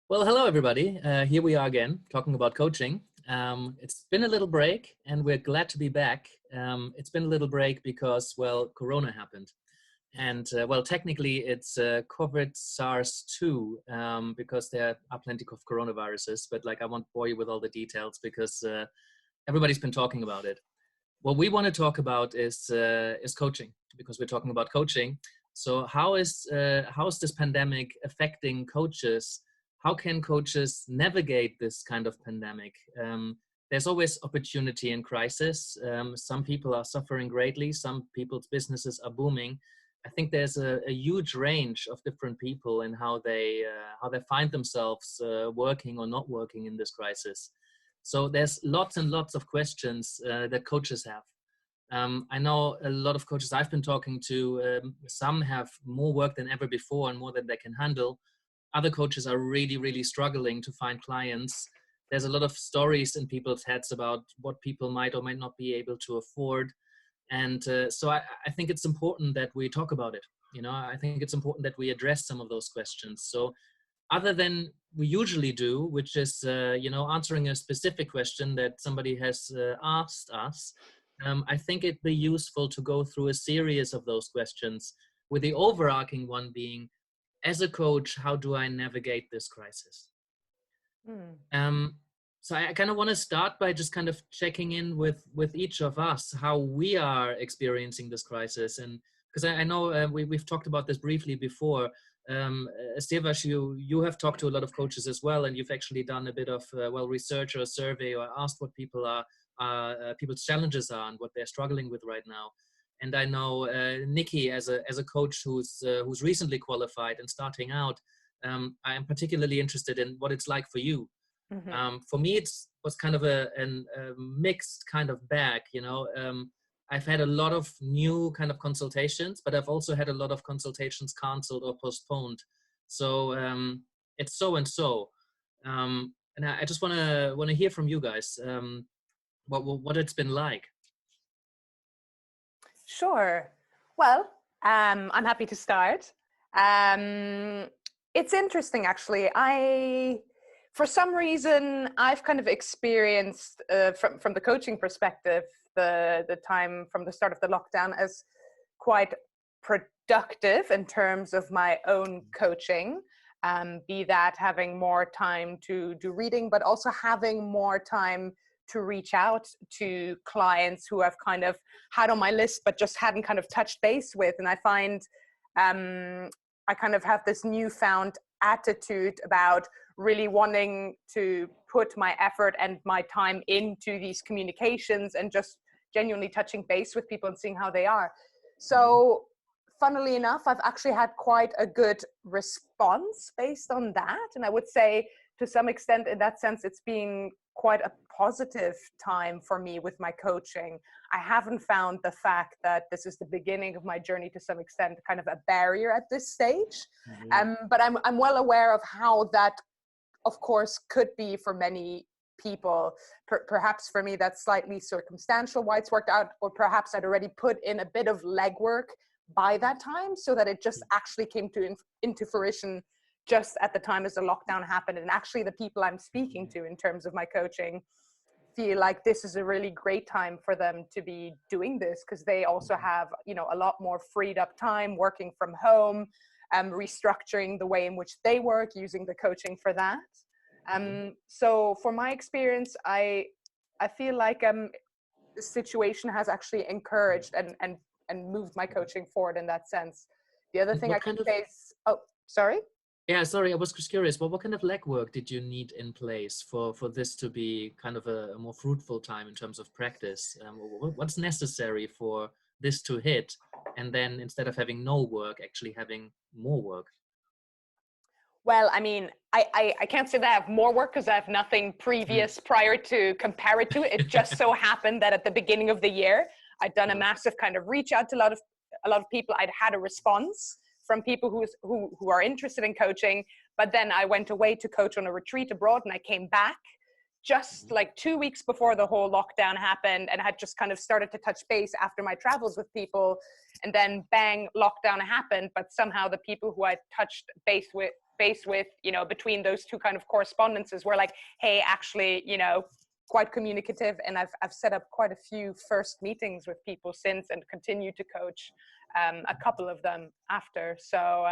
Well, hello everybody. Here we are again talking about coaching. It's been a little break and we're glad to be back. It's been a little break because, well, Corona happened. And well, technically it's COVID SARS-2 because there are plenty of coronaviruses, but like I won't bore you with all the details because everybody's been talking about it. What we want to talk about is coaching, because we're talking about coaching. So how is this pandemic affecting coaches? How can coaches navigate this kind of pandemic? There's always opportunity in crisis. Some people are suffering greatly. Some people's businesses are booming. I think there's a huge range of different people and how they find themselves working or not working in this crisis. So there's lots and lots of questions that coaches have. I know a lot of coaches I've been talking to, some have more work than ever before and more than they can handle. Other coaches are really, really struggling to find clients. There's a lot of stories in people's heads about what people might or might not be able to afford. And so I think it's important that we talk about it. You know, I think it's important that we address some of those questions. So other than we usually do, which is, answering a specific question that somebody has asked us, I think it'd be useful to go through a series of those questions, with the overarching one being, as a coach, how do I navigate this crisis? So I kind of want to start by just kind of checking in with each of us, how we are experiencing this crisis. And because I know we've talked about this briefly before. Stevash, you have talked to a lot of coaches as well, and you've actually done a bit of research or a survey or asked what people's challenges are and what they're struggling with right now. And I know Nikki, as a coach who's recently qualified and starting out, I am particularly interested in what it's like for you. Mm-hmm. For me, it was kind of a mixed kind of bag. I've had a lot of new kind of consultations, but I've also had a lot of consultations canceled or postponed. So it's so and so. And I just want to hear from you guys what it's been like. Sure. Well, I'm happy to start. It's interesting, actually. For some reason, I've kind of experienced, from the coaching perspective, the time from the start of the lockdown as quite productive in terms of my own coaching. Be that having more time to do reading, but also having more time to reach out to clients who I've kind of had on my list, but just hadn't kind of touched base with. And I find I kind of have this newfound attitude about really wanting to put my effort and my time into these communications and just genuinely touching base with people and seeing how they are. So funnily enough, I've actually had quite a good response based on that. And I would say to some extent, in that sense, it's been quite a positive time for me with my coaching. I haven't found the fact that this is the beginning of my journey to some extent kind of a barrier at this stage. Mm-hmm. But I'm well aware of how that, of course, could be for many people. Perhaps for me, that's slightly circumstantial why it's worked out, or perhaps I'd already put in a bit of legwork by that time so that it just actually came into fruition just at the time as the lockdown happened. And actually the people I'm speaking to in terms of my coaching feel like this is a really great time for them to be doing this, because they also have, a lot more freed up time working from home, restructuring the way in which they work, using the coaching for that. So for my experience, I feel like the situation has actually encouraged and moved my coaching forward in that sense. The other thing I can say is, sorry? Yeah, sorry, I was just curious. What kind of legwork did you need in place for this to be kind of a more fruitful time in terms of practice? What's necessary for this to hit, and then instead of having no work, actually having more work? Well, I mean, I can't say that I have more work because I have nothing previous prior to compare it to. It just so happened that at the beginning of the year, I'd done a massive kind of reach out to a lot of people. I'd had a response from people who are interested in coaching, but then I went away to coach on a retreat abroad, and I came back just like 2 weeks before the whole lockdown happened, and had just kind of started to touch base after my travels with people, and then bang, lockdown happened. But somehow the people who I touched base with faced with, you know, between those two kind of correspondences, we're like, hey, actually, you know, quite communicative, and I've set up quite a few first meetings with people since, and continue to coach a couple of them after. So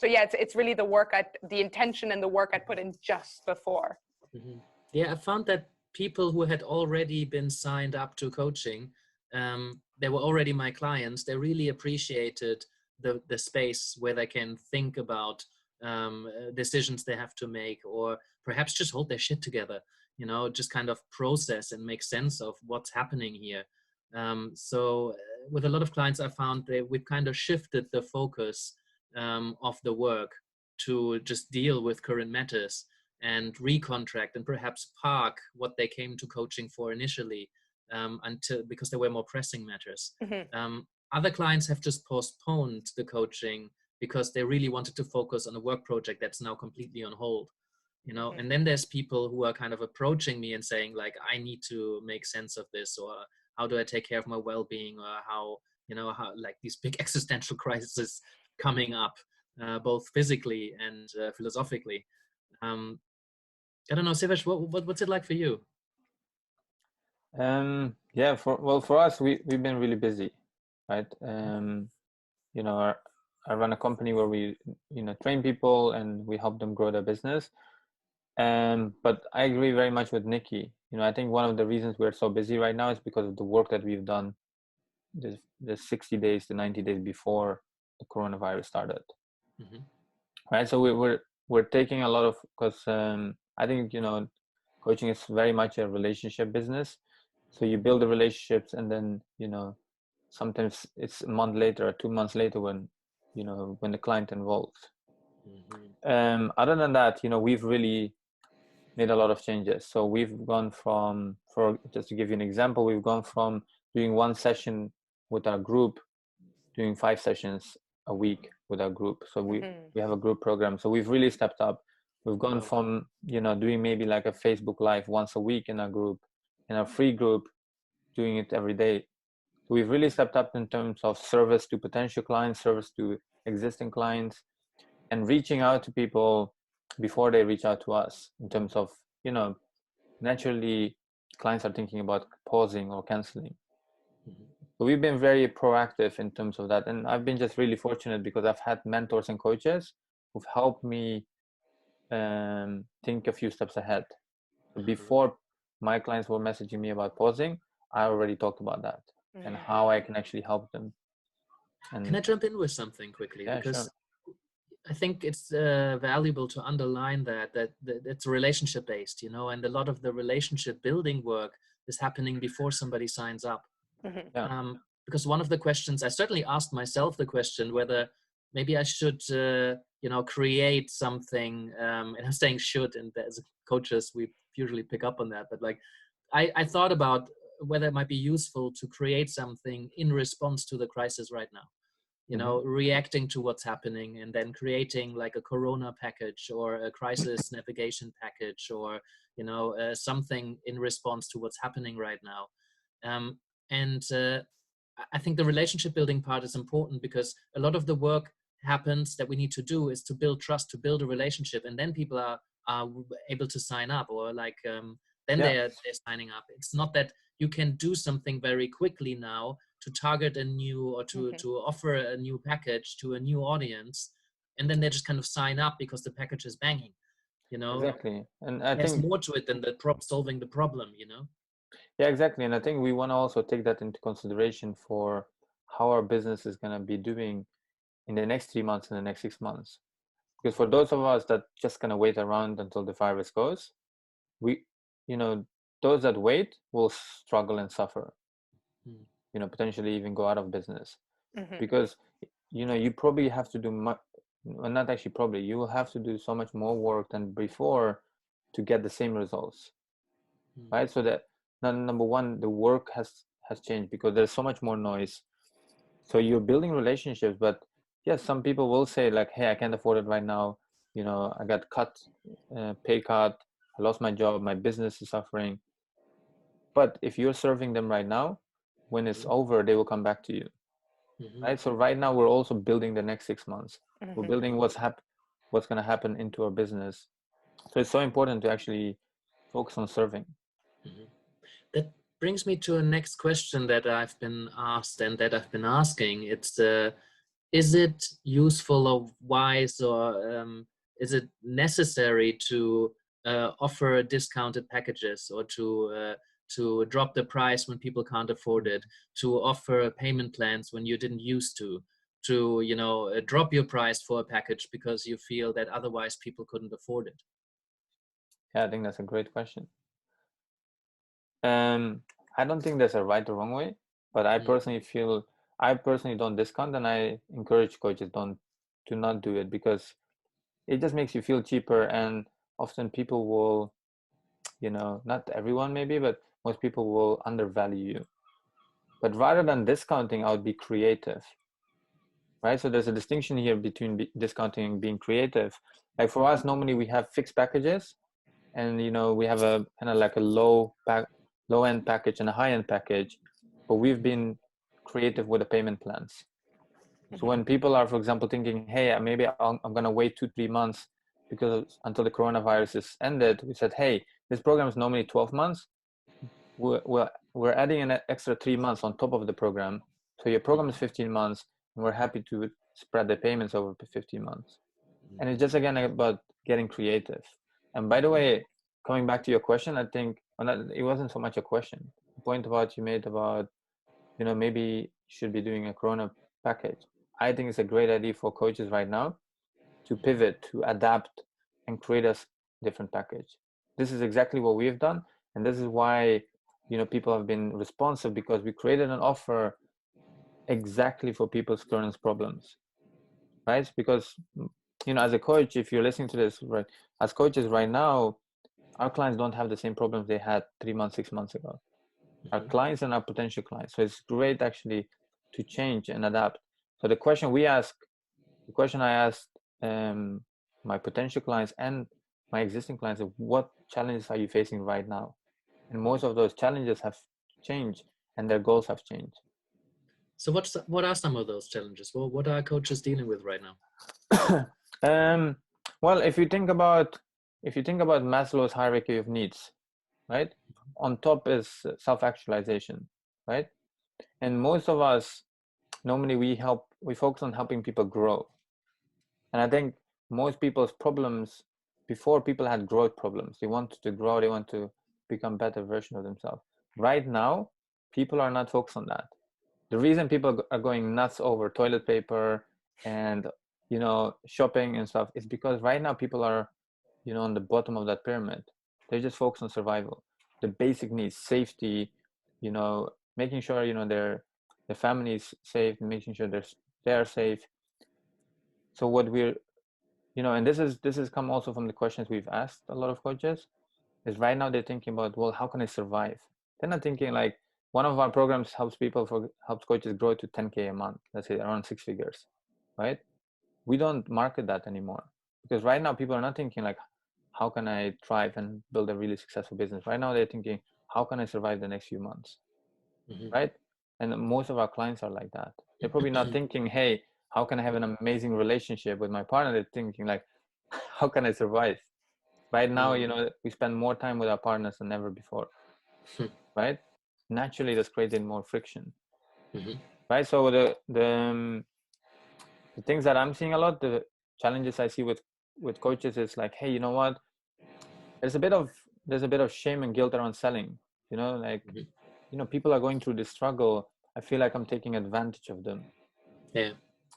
yeah, it's really the intention and the work I put in just before. Mm-hmm. Yeah, I found that people who had already been signed up to coaching, they were already my clients. They really appreciated the space where they can think about decisions they have to make, or perhaps just hold their shit together, you know, just kind of process and make sense of what's happening here. So with a lot of clients, I found we've kind of shifted the focus of the work to just deal with current matters and recontract and perhaps park what they came to coaching for initially, because there were more pressing matters. Mm-hmm. Other clients have just postponed the coaching because they really wanted to focus on a work project that's now completely on hold, you know. Mm-hmm. And then there's people who are kind of approaching me and saying, like, I need to make sense of this, or how do I take care of my well-being, or how, you know, how, like, these big existential crises coming up, both physically and philosophically. I don't know, Sivesh, what's it like for you? Yeah, for us, we've been really busy, right? You know, I run a company where we, you know, train people and we help them grow their business. But I agree very much with Nikki. You know, I think one of the reasons we're so busy right now is because of the work that we've done the 60 days to 90 days before the coronavirus started. Mm-hmm. Right. So we're taking a lot of, because I think, you know, coaching is very much a relationship business. So you build the relationships, and then, you know, sometimes it's a month later or 2 months later when, you know, when the client involves. Mm-hmm. Other than that, you know, we've really made a lot of changes. So we've gone from, just to give you an example, we've gone from doing one session with our group, doing 5 sessions a week with our group. So we have a group program. So we've really stepped up. We've gone from, you know, doing maybe like a Facebook Live once a week in our group, in our free group, doing it every day. So we've really stepped up in terms of service to potential clients, service to existing clients, and reaching out to people before they reach out to us, in terms of, you know, naturally clients are thinking about pausing or canceling. So we've been very proactive in terms of that. And I've been just really fortunate because I've had mentors and coaches who've helped me think a few steps ahead. So before my clients were messaging me about pausing, I already talked about that and how I can actually help them. And can I jump in with something quickly? Yeah, because sure. I think it's valuable to underline that it's relationship based, you know, and a lot of the relationship building work is happening before somebody signs up. Mm-hmm. Yeah. Because one of the questions, I certainly asked myself the question whether maybe I should, you know, create something, and I'm saying should, and as coaches, we usually pick up on that, but like, I thought about whether it might be useful to create something in response to the crisis right now. You know, reacting to what's happening, and then creating like a Corona package or a crisis navigation package, or, you know, something in response to what's happening right now. And I think the relationship building part is important, because a lot of the work happens that we need to do is to build trust, to build a relationship, and then people are able to sign up, or like then they're signing up. It's not that you can do something very quickly now to target a new, or to offer a new package to a new audience, and then they just kind of sign up because the package is banging, you know. Exactly. And I there's think more to it than the solving the problem, you know. Yeah, exactly. And I think we want to also take that into consideration for how our business is going to be doing in the next 3 months and the next 6 months. Because for those of us that just going to wait around until the virus goes, we, you know, those that wait will struggle and suffer, you know, potentially even go out of business. Because, you know, you probably have to do much, well, not actually probably, you will have to do so much more work than before to get the same results, right? So that, number one, the work has changed because there's so much more noise. So you're building relationships, but yes, some people will say like, hey, I can't afford it right now. You know, I got cut, pay cut, I lost my job, my business is suffering. But if you're serving them right now, when it's over, they will come back to you. Right? So right now we're also building the next 6 months. We're building what's what's going to happen into our business. So it's so important to actually focus on serving. Mhm. That brings me to a next question that I've been asked and that I've been asking. It's is it useful or wise, or is it necessary to offer discounted packages, or to drop the price when people can't afford it, to offer payment plans when you didn't used to drop your price for a package because you feel that otherwise people couldn't afford it? Yeah, I think that's a great question. I don't think there's a right or wrong way, but I personally don't discount, and I encourage coaches to not do it, because it just makes you feel cheaper, and often people will, not everyone maybe, but most people will undervalue you. But rather than discounting, I would be creative, right? So there's a distinction here between discounting and being creative. Like for us, normally we have fixed packages, and we have a kind of like a low end package and a high end package, but we've been creative with the payment plans. So when people are, for example, thinking, hey, maybe I'm going to wait 2-3 months because until the coronavirus is ended, we said, hey, this program is normally 12 months. We're adding an extra 3 months on top of the program. So your program is 15 months, and we're happy to spread the payments over 15 months. And it's just, again, about getting creative. And by the way, coming back to your question, I think it wasn't so much a question. The point you made about, maybe you should be doing a Corona package. I think it's a great idea for coaches right now to pivot, to adapt, and create a different package. This is exactly what we've done. And this is why, people have been responsive, because we created an offer exactly for people's current problems, right? Because, as a coach, if you're listening to this, right, as coaches right now, our clients don't have the same problems they had 3 months, 6 months ago. Our clients and our potential clients. So it's great actually to change and adapt. So the question I asked my potential clients and my existing clients is, what challenges are you facing right now? And most of those challenges have changed, and their goals have changed. So what are some of those challenges? Well, what are coaches dealing with right now? Well, if you think about Maslow's hierarchy of needs, right? On top is self-actualization, right? And most of us, normally we focus on helping people grow. And I think most people's problems, before, people had growth problems. They wanted to grow, they want to become better version of themselves. Right now, people are not focused on that. The reason people are going nuts over toilet paper and, shopping and stuff is because right now people are, on the bottom of that pyramid. They just focus on survival, the basic needs, safety, making sure, their family is safe, and making sure they're safe. So what we're, and this is come also from the questions we've asked a lot of coaches, is right now they're thinking about, well, how can I survive? They're not thinking like, one of our programs helps coaches grow to 10K a month, let's say around 6 figures, right? We don't market that anymore, because right now people are not thinking like, how can I thrive and build a really successful business? Right now they're thinking, how can I survive the next few months, right? And most of our clients are like that. They're probably not thinking, hey, how can I have an amazing relationship with my partner? They're thinking like, how can I survive? Right now, we spend more time with our partners than ever before, right? Naturally, that's creating more friction, right? So the things that I'm seeing a lot, the challenges I see with coaches is like, hey, you know what? There's a bit of shame and guilt around selling. Like, people are going through this struggle. I feel like I'm taking advantage of them. Yeah.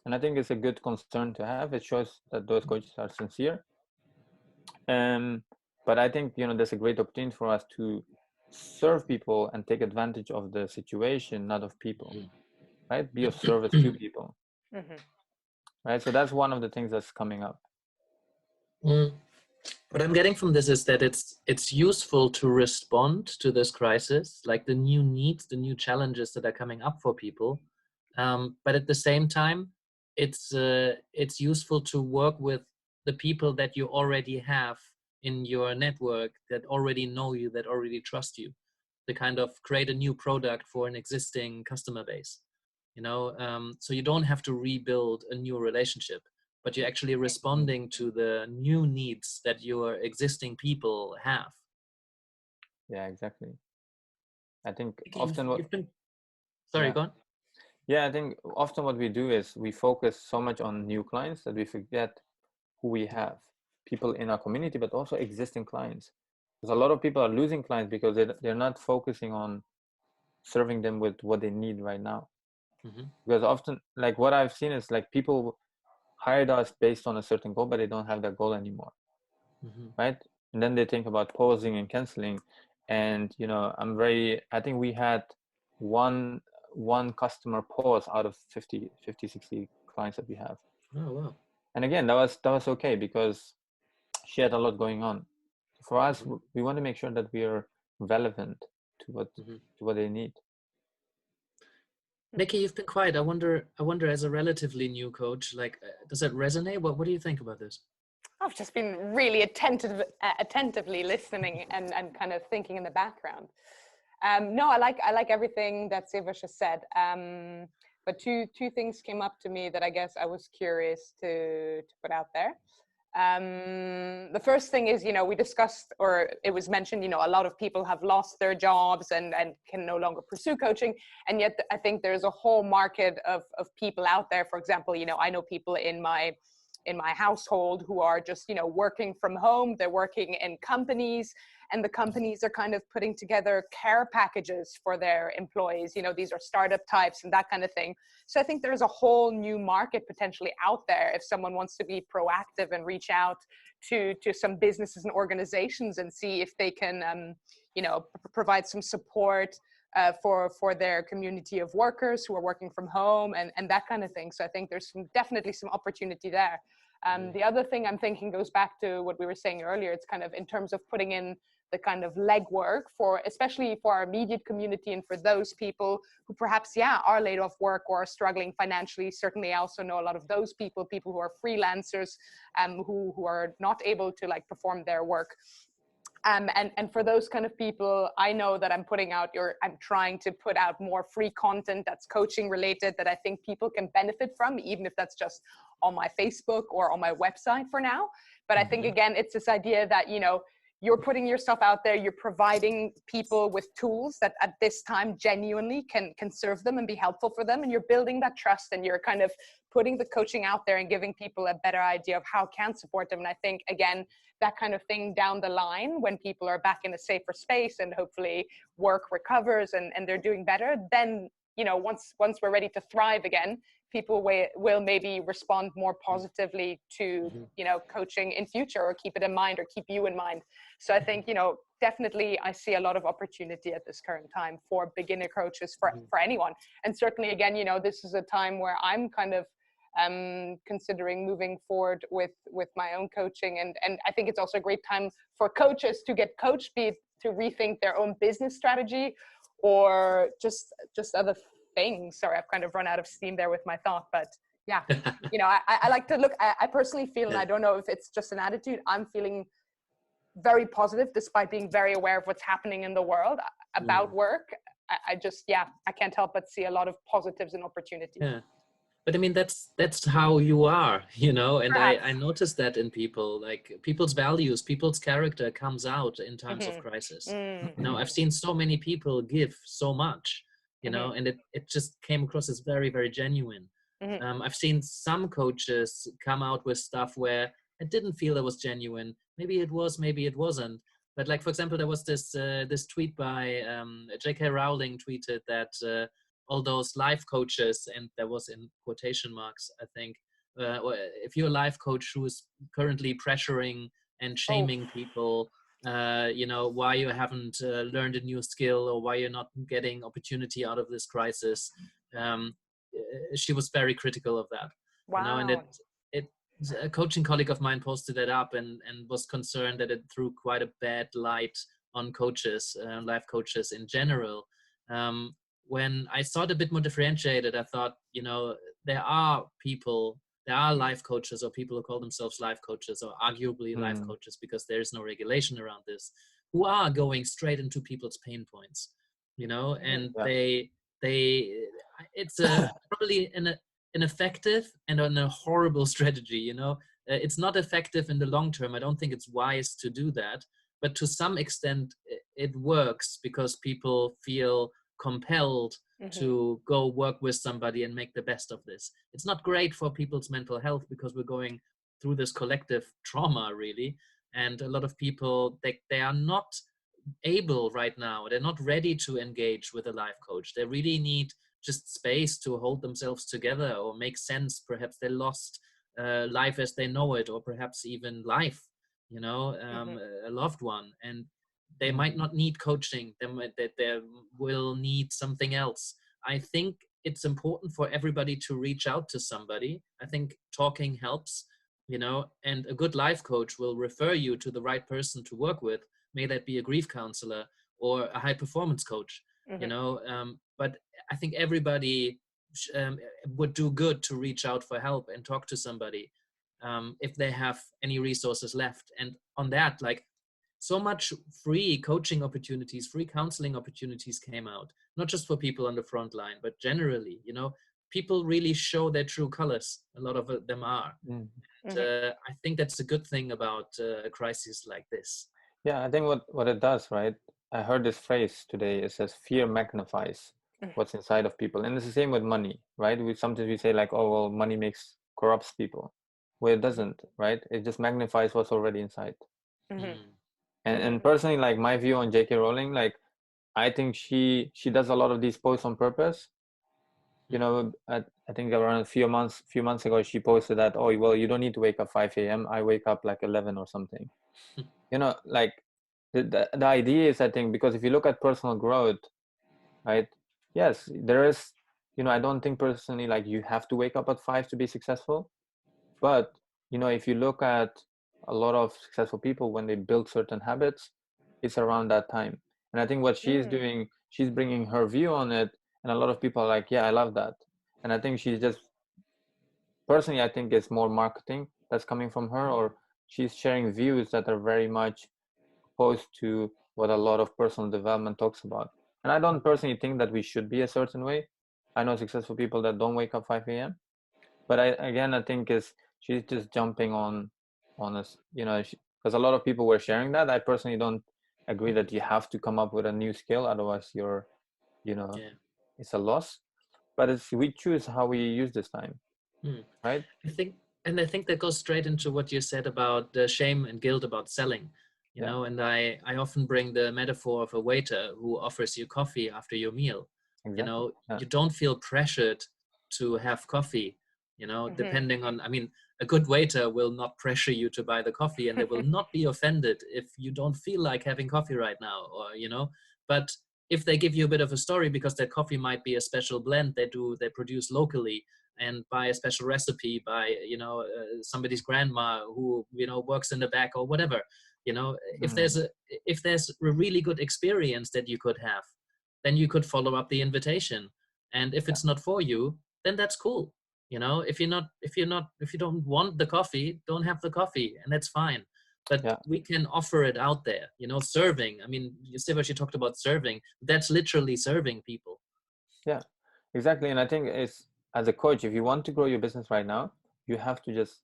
And I think it's a good concern to have. It shows that those coaches are sincere. But I think, there's a great opportunity for us to serve people and take advantage of the situation, not of people, right? Be of service to people, right? So that's one of the things that's coming up. What I'm getting from this is that it's useful to respond to this crisis, like the new needs, the new challenges that are coming up for people. But at the same time, it's useful to work with the people that you already have in your network, that already know you, that already trust you, to kind of create a new product for an existing customer base. So you don't have to rebuild a new relationship. but you're actually responding to the new needs that your existing people have. Yeah, exactly. I think You've, often what, you've been, sorry, yeah. go on. Yeah, I think often what we do is we focus so much on new clients that we forget who we have, people in our community, but also existing clients. Because a lot of people are losing clients because they're not focusing on serving them with what they need right now. Mm-hmm. Because often, like what I've seen is like people hired us based on a certain goal, but they don't have that goal anymore, Mm-hmm. right? And then they think about pausing and canceling. And I think we had one customer pause out of 50, 60 clients that we have. Oh, wow. And again, that was okay because she had a lot going on. For us, Mm-hmm. we want to make sure that we are relevant to Mm-hmm. what they need. Nikki, you've been quiet. I wonder, as a relatively new coach, like, does that resonate? What do you think about this? I've just been really attentively listening and kind of thinking in the background. No, I like everything that Sivash has said. But two things came up to me that I guess I was curious to put out there. The first thing is, we discussed, or it was mentioned, a lot of people have lost their jobs and can no longer pursue coaching. And yet I think there's a whole market of people out there. For example, I know people in my household who are just, working from home. They're working in companies, and the companies are kind of putting together care packages for their employees. These are startup types and that kind of thing. So I think there's a whole new market potentially out there if someone wants to be proactive and reach out to some businesses and organizations and see if they can, provide some support for their community of workers who are working from home and that kind of thing. So I think there's definitely some opportunity there. The other thing I'm thinking goes back to what we were saying earlier. It's kind of in terms of putting in the kind of legwork especially for our immediate community and for those people who perhaps, are laid off work or are struggling financially. Certainly I also know a lot of those people who are freelancers, who are not able to perform their work. And for those kind of people, I know that I'm trying to put out more free content that's coaching related that I think people can benefit from, even if that's just on my Facebook or on my website for now. But I think, again, it's this idea that, you're putting yourself out there, you're providing people with tools that at this time genuinely can serve them and be helpful for them. And you're building that trust, and you're kind of putting the coaching out there and giving people a better idea of how can support them. And I think, again, that kind of thing down the line, when people are back in a safer space and hopefully work recovers and they're doing better, then, once we're ready to thrive again, people will maybe respond more positively to, coaching in future, or keep it in mind, or keep you in mind. So I think, definitely I see a lot of opportunity at this current time for beginner coaches, for anyone. And certainly, again, this is a time where I'm kind of considering moving forward with my own coaching. And I think it's also a great time for coaches to get coached, be it to rethink their own business strategy or just other things. Sorry, I've kind of run out of steam there with my thought, but yeah, I like to look, I personally feel, and I don't know if it's just an attitude, I'm feeling very positive despite being very aware of what's happening in the world about work. I just, I can't help but see a lot of positives and opportunities. Yeah. But I mean, that's how you are, and Perhaps. I noticed that in people, like people's values, people's character comes out in times of crisis. I've seen so many people give so much, and it just came across as very, very genuine. I've seen some coaches come out with stuff where I didn't feel it was genuine. Maybe it was, maybe it wasn't. But like, for example, there was this tweet by J.K. Rowling tweeted that all those life coaches, and there was in quotation marks, I think, if you're a life coach who is currently pressuring and shaming people, why you haven't learned a new skill, or why you're not getting opportunity out of this crisis, she was very critical of that. Wow. And a coaching colleague of mine posted it up and was concerned that it threw quite a bad light on coaches, life coaches in general. When I saw it a bit more differentiated, I thought, there are life coaches, or people who call themselves life coaches, or arguably life coaches, because there is no regulation around this, who are going straight into people's pain points, and it's probably an effective and a horrible strategy, you know. It's not effective in the long term. I don't think it's wise to do that. But to some extent, it works because people feel compelled to go work with somebody and make the best of this. It's not great for people's mental health because we're going through this collective trauma, really. And a lot of people, they are not able right now. They're not ready to engage with a life coach. They really need just space to hold themselves together or make sense. Perhaps they lost life as they know it, or perhaps even life, you know, a loved one. And they might not need coaching. They will need something else. I think it's important for everybody to reach out to somebody. I think talking helps, you know, and a good life coach will refer you to the right person to work with. May that be a grief counselor or a high performance coach, you know. But I think everybody would do good to reach out for help and talk to somebody if they have any resources left. And on that, like, so much free coaching opportunities, free counseling opportunities came out, not just for people on the front line, but generally, you know, people really show their true colors. A lot of them are. And, I think that's a good thing about a crisis like this. Yeah, I think what it does, right? I heard this phrase today. It says fear magnifies what's inside of people. And it's the same with money, right? Sometimes we say like, oh, well, money corrupts people. Well, it doesn't, right? It just magnifies what's already inside. And personally, like my view on J.K. Rowling, like I think she does a lot of these posts on purpose. You know, I think around a few months ago, she posted that, oh, well, you don't need to wake up 5 a.m. I wake up like 11 or something. You know, like the idea is, I think, because if you look at personal growth, right? Yes, there is, you know, I don't think personally like you have to wake up at 5 to be successful. But, you know, if you look at a lot of successful people, when they build certain habits, it's around that time. And I think what she's doing, she's bringing her view on it. And a lot of people are like, yeah, I love that. And I think she's just, personally, I think it's more marketing that's coming from her, or she's sharing views that are very much opposed to what a lot of personal development talks about. And I don't personally think that we should be a certain way. I know successful people that don't wake up 5 a.m. But I think she's just jumping on us, you know, because a lot of people were sharing that. I personally don't agree that you have to come up with a new skill, otherwise you're, you know, it's a loss. But we choose how we use this time, right? I think that goes straight into what you said about the shame and guilt about selling, you know. And I often bring the metaphor of a waiter who offers you coffee after your meal. Exactly. You know, you don't feel pressured to have coffee, you know, depending on, I mean, a good waiter will not pressure you to buy the coffee, and they will not be offended if you don't feel like having coffee right now, or, you know. But if they give you a bit of a story, because their coffee might be a special blend they produce locally, and by a special recipe by, you know, somebody's grandma who, you know, works in the back or whatever, you know, if there's a really good experience that you could have, then you could follow up the invitation. And if it's not for you, then that's cool. You know, if you don't want the coffee, don't have the coffee, and that's fine. But we can offer it out there, you know. Serving, I mean, you talked about serving. That's literally serving people. Yeah, exactly. And I think it's, as a coach, if you want to grow your business right now, you have to just,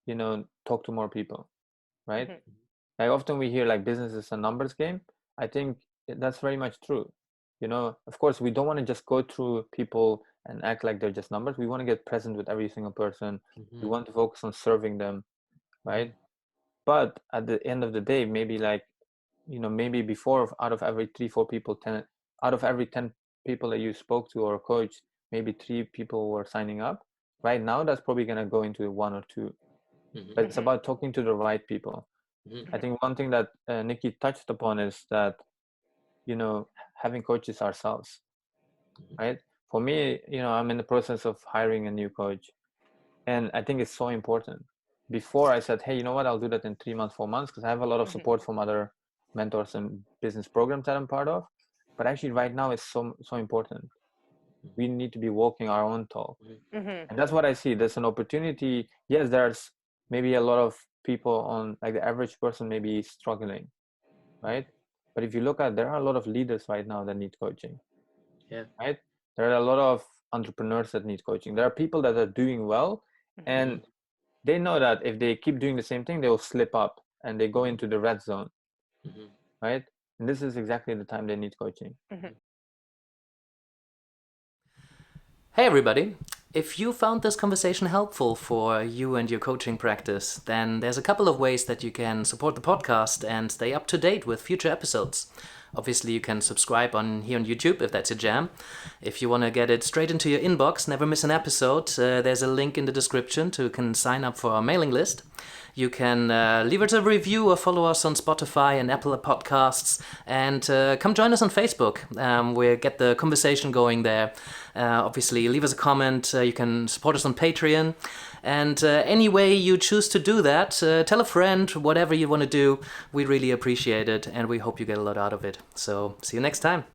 you know, talk to more people, right? Like often we hear like business is a numbers game. I think that's very much true. You know, of course, we don't want to just go through people and act like they're just numbers. We want to get present with every single person. We want to focus on serving them, right? But at the end of the day, maybe like, you know, maybe before, out of every 3-4 people, 10 out of every 10 people that you spoke to or coached, maybe 3 people were signing up. Right now, that's probably going to go into 1 or 2. But it's about talking to the right people. I think one thing that Nikki touched upon is that, you know, having coaches ourselves, right? For me, you know, I'm in the process of hiring a new coach, and I think it's so important. Before I said, hey, you know what, I'll do that in 3 months, 4 months, because I have a lot of support from other mentors and business programs that I'm part of. But actually right now it's so important. We need to be walking our own talk. And that's what I see. There's an opportunity. Yes, there's maybe a lot of people on, like the average person maybe struggling, right? But if you look at, there are a lot of leaders right now that need coaching. Right? There are a lot of entrepreneurs that need coaching. There are people that are doing well, and they know that if they keep doing the same thing, they will slip up and they go into the red zone, right? And this is exactly the time they need coaching. Hey everybody! If you found this conversation helpful for you and your coaching practice, then there's a couple of ways that you can support the podcast and stay up to date with future episodes. Obviously, you can subscribe here on YouTube if that's your jam. If you want to get it straight into your inbox, never miss an episode, there's a link in the description to can sign up for our mailing list. You can leave us a review or follow us on Spotify and Apple Podcasts, and come join us on Facebook. We'll get the conversation going there. Obviously, leave us a comment. You can support us on Patreon. And any way you choose to do that, tell a friend, whatever you want to do. We really appreciate it, and we hope you get a lot out of it. So, see you next time.